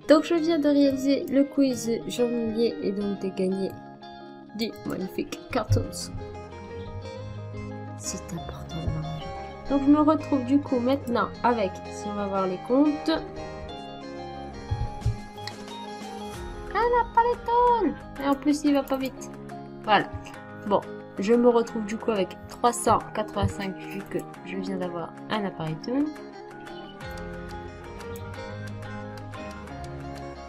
Donc je viens de réaliser le quiz journalier et donc de gagner des magnifiques cartons. C'est important de manger. Donc je me retrouve du coup maintenant avec, si on va voir les comptes, un paletton. Et en plus il va pas vite. Voilà. Bon, je me retrouve du coup avec 385 vu que je viens d'avoir un appareil toon.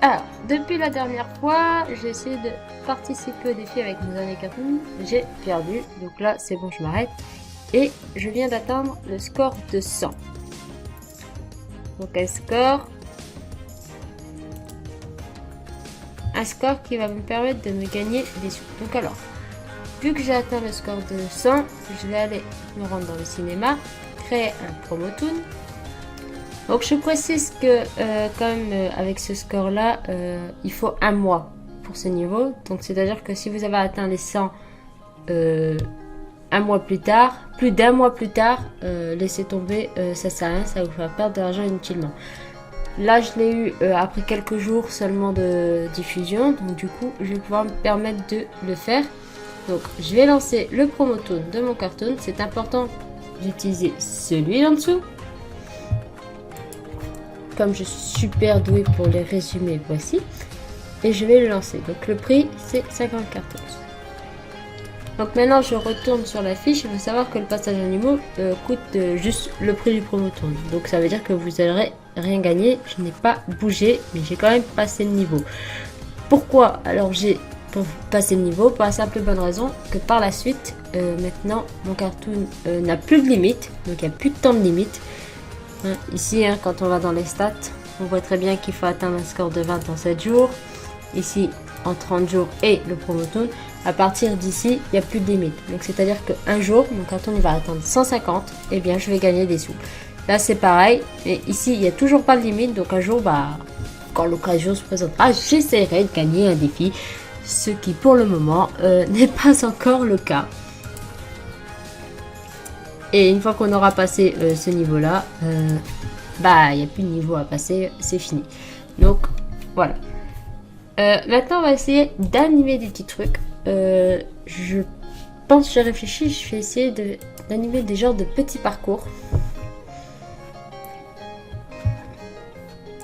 Alors, depuis la dernière fois, j'ai essayé de participer au défi avec mes années cartoon. J'ai perdu, donc là c'est bon, je m'arrête. Et je viens d'atteindre le score de 100. Donc un score qui va me permettre de me gagner des sous. Donc alors, vu que j'ai atteint le score de 100, je vais aller me rendre dans le cinéma, créer un promo toon. Donc je précise que quand même avec ce score là, il faut un mois pour ce niveau. Donc c'est à dire que si vous avez atteint les 100 un mois plus tard, plus d'un mois plus tard, laissez tomber, ça sert à rien, ça vous fait perdre de l'argent inutilement. Là je l'ai eu après quelques jours seulement de diffusion, donc du coup je vais pouvoir me permettre de le faire. Donc je vais lancer le promo toon de mon cartoon, c'est important d'utiliser celui en dessous. Comme je suis super douée pour les résumés, voici. Et je vais le lancer. Donc le prix, c'est 50 cartons. Donc maintenant, je retourne sur la fiche. Il faut savoir que le passage animaux coûte juste le prix du promo toon. Donc ça veut dire que vous n'aurez rien gagné. Je n'ai pas bougé, mais j'ai quand même passé le niveau. Pourquoi? Alors j'ai passé le niveau pour la simple bonne raison que par la suite, maintenant, mon cartoon n'a plus de limite. Donc il n'y a plus de temps de limite. Ici, quand on va dans les stats, on voit très bien qu'il faut atteindre un score de 20 en 7 jours. Ici, en 30 jours et le promo toon. À partir d'ici, il n'y a plus de limite. Donc, c'est-à-dire qu'un jour, mon cartoon il va atteindre 150, et bien, je vais gagner des sous. Là, c'est pareil. Et ici, il n'y a toujours pas de limite. Donc, un jour, quand l'occasion se présentera, j'essaierai de gagner un défi. Ce qui, pour le moment, n'est pas encore le cas. Et une fois qu'on aura passé ce niveau-là, il n'y a plus de niveau à passer, c'est fini. Donc, voilà. Maintenant, on va essayer d'animer des petits trucs. Je pense, j'ai réfléchi, je vais essayer d'animer des genres de petits parcours.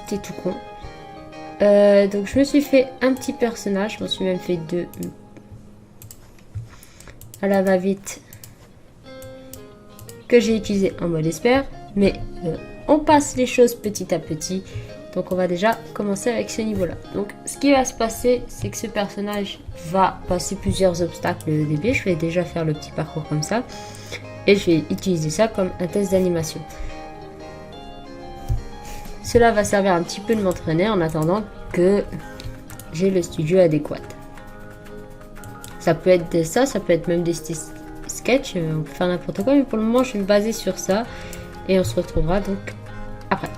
C'est tout con. Donc, je me suis fait un petit personnage, je m'en suis même fait deux. À la va-vite. Que j'ai utilisé en mode espère, mais on passe les choses petit à petit. Donc on va déjà commencer avec ce niveau là. Donc ce qui va se passer, c'est que ce personnage va passer plusieurs obstacles au début. Je vais déjà faire le petit parcours comme ça et je vais utiliser ça comme un test d'animation. Cela va servir un petit peu de m'entraîner en attendant que j'ai le studio adéquat. Ça peut être ça peut être même des sketch, on peut faire n'importe quoi, mais pour le moment je vais me baser sur ça et on se retrouvera donc après.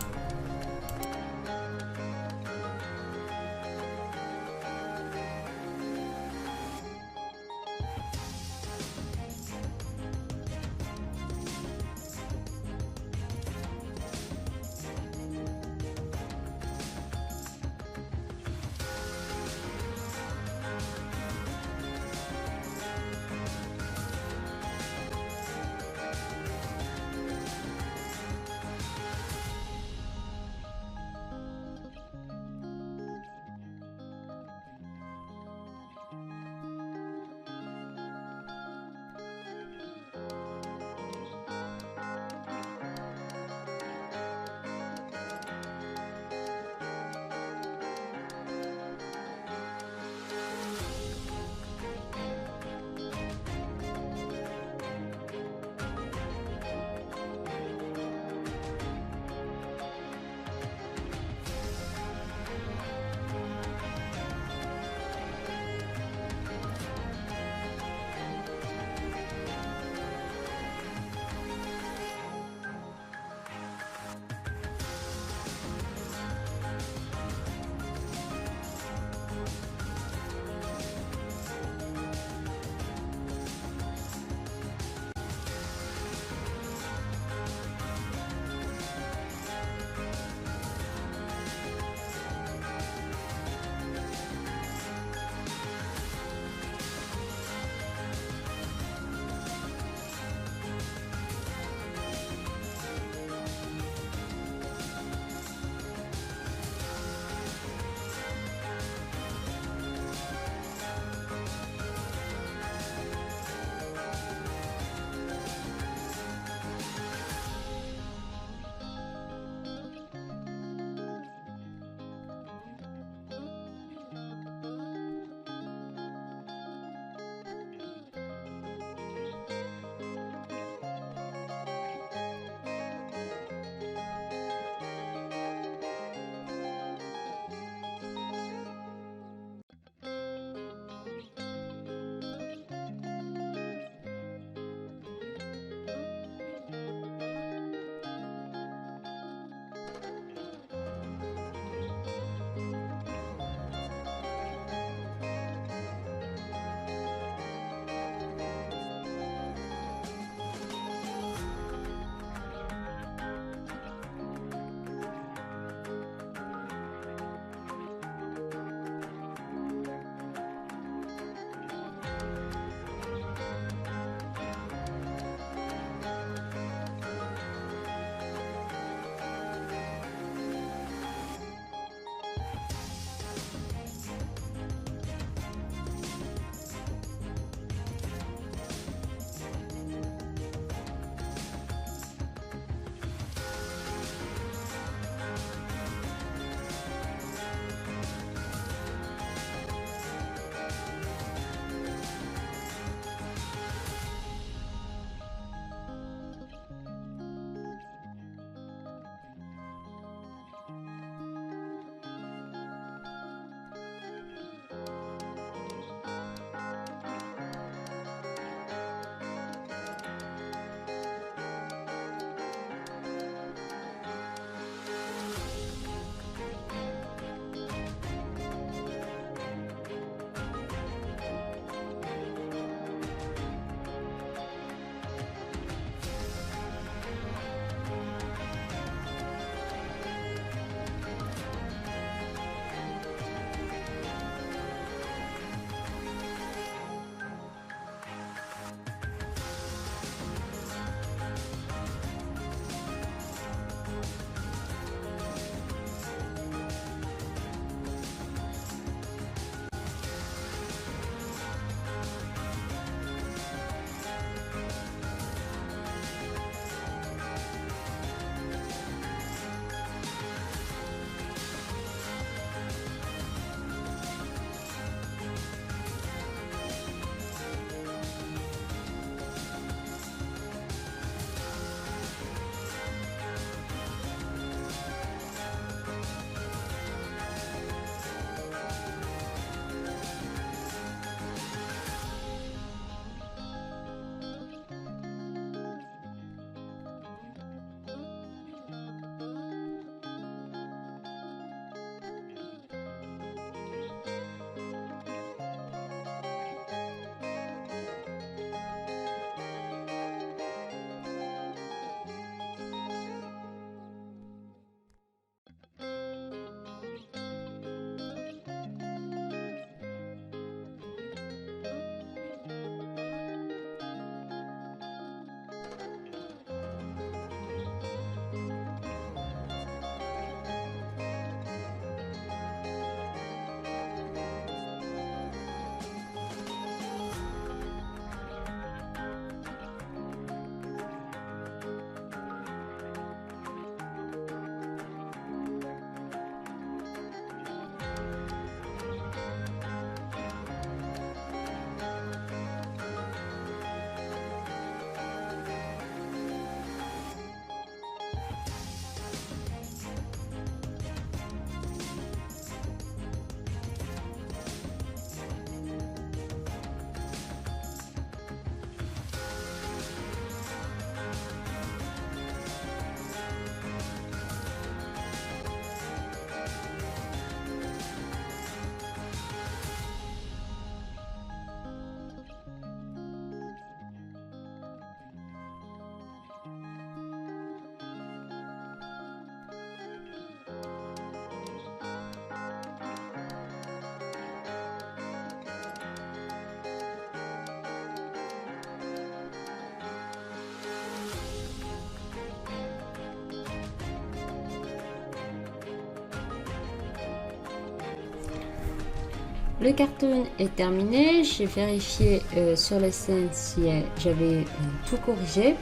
le cartoon est terminé. J'ai vérifié sur les scènes si j'avais tout corrigé.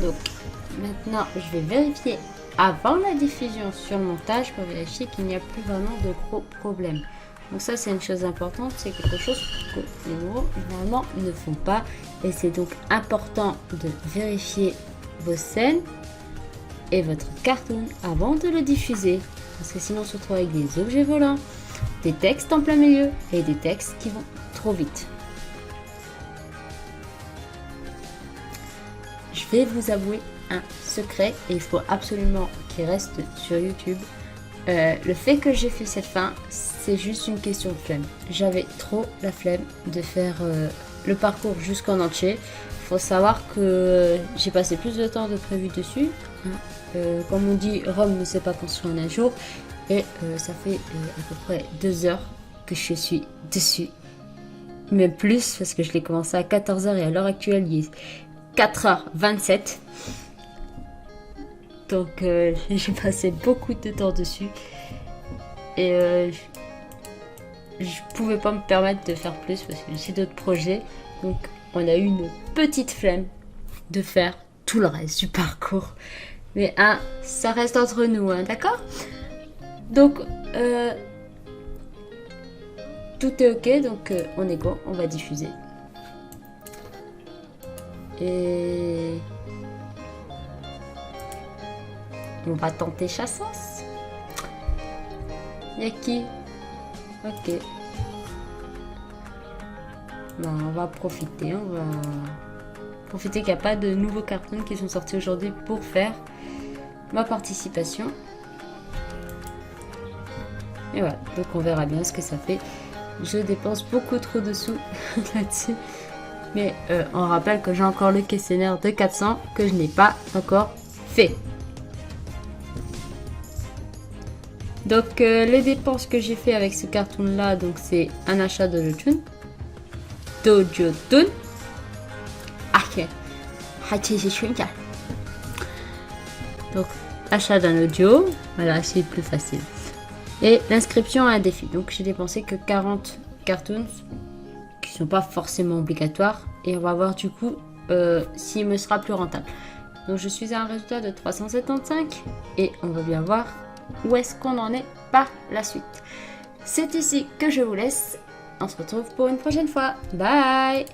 Donc maintenant, je vais vérifier avant la diffusion sur le montage pour vérifier qu'il n'y a plus vraiment de gros problèmes. Donc ça, c'est une chose importante, c'est quelque chose que les nouveaux normalement ne font pas. Et c'est donc important de vérifier vos scènes et votre cartoon avant de le diffuser. Parce que sinon, on se retrouve avec des objets volants, des textes en plein milieu et des textes qui vont trop vite. Je vais vous avouer un secret et il faut absolument qu'il reste sur YouTube. Le fait que j'ai fait cette fin, c'est juste une question de flemme. J'avais trop la flemme de faire le parcours jusqu'en entier. Il faut savoir que j'ai passé plus de temps de prévu dessus. Comme on dit, Rome ne s'est pas construit en un jour. Et ça fait à peu près 2 heures que je suis dessus. Même plus, parce que je l'ai commencé à 14h et à l'heure actuelle, il est 4h27. Donc j'ai passé beaucoup de temps dessus. Et je pouvais pas me permettre de faire plus parce que j'ai d'autres projets. Donc on a eu une petite flemme de faire tout le reste du parcours. Mais ça reste entre nous, d'accord ? Donc tout est ok, donc on est go, on va diffuser. Et on va tenter Chassos. Y'a qui ? Ok. Ben, on va profiter qu'il n'y a pas de nouveaux cartoons qui sont sortis aujourd'hui pour faire ma participation. Et voilà, donc on verra bien ce que ça fait. Je dépense beaucoup trop de sous là-dessus. Mais on rappelle que j'ai encore le questionnaire de 400 que je n'ai pas encore fait. Donc les dépenses que j'ai fait avec ce cartoon là, donc c'est un achat de Dojotun. Donc achat d'un audio, voilà, c'est plus facile. Et l'inscription à un défi. Donc j'ai dépensé que 40 cartoons qui sont pas forcément obligatoires. Et on va voir du coup s'il me sera plus rentable. Donc je suis à un résultat de 375 et on va bien voir où est-ce qu'on en est par la suite. C'est ici que je vous laisse. On se retrouve pour une prochaine fois. Bye!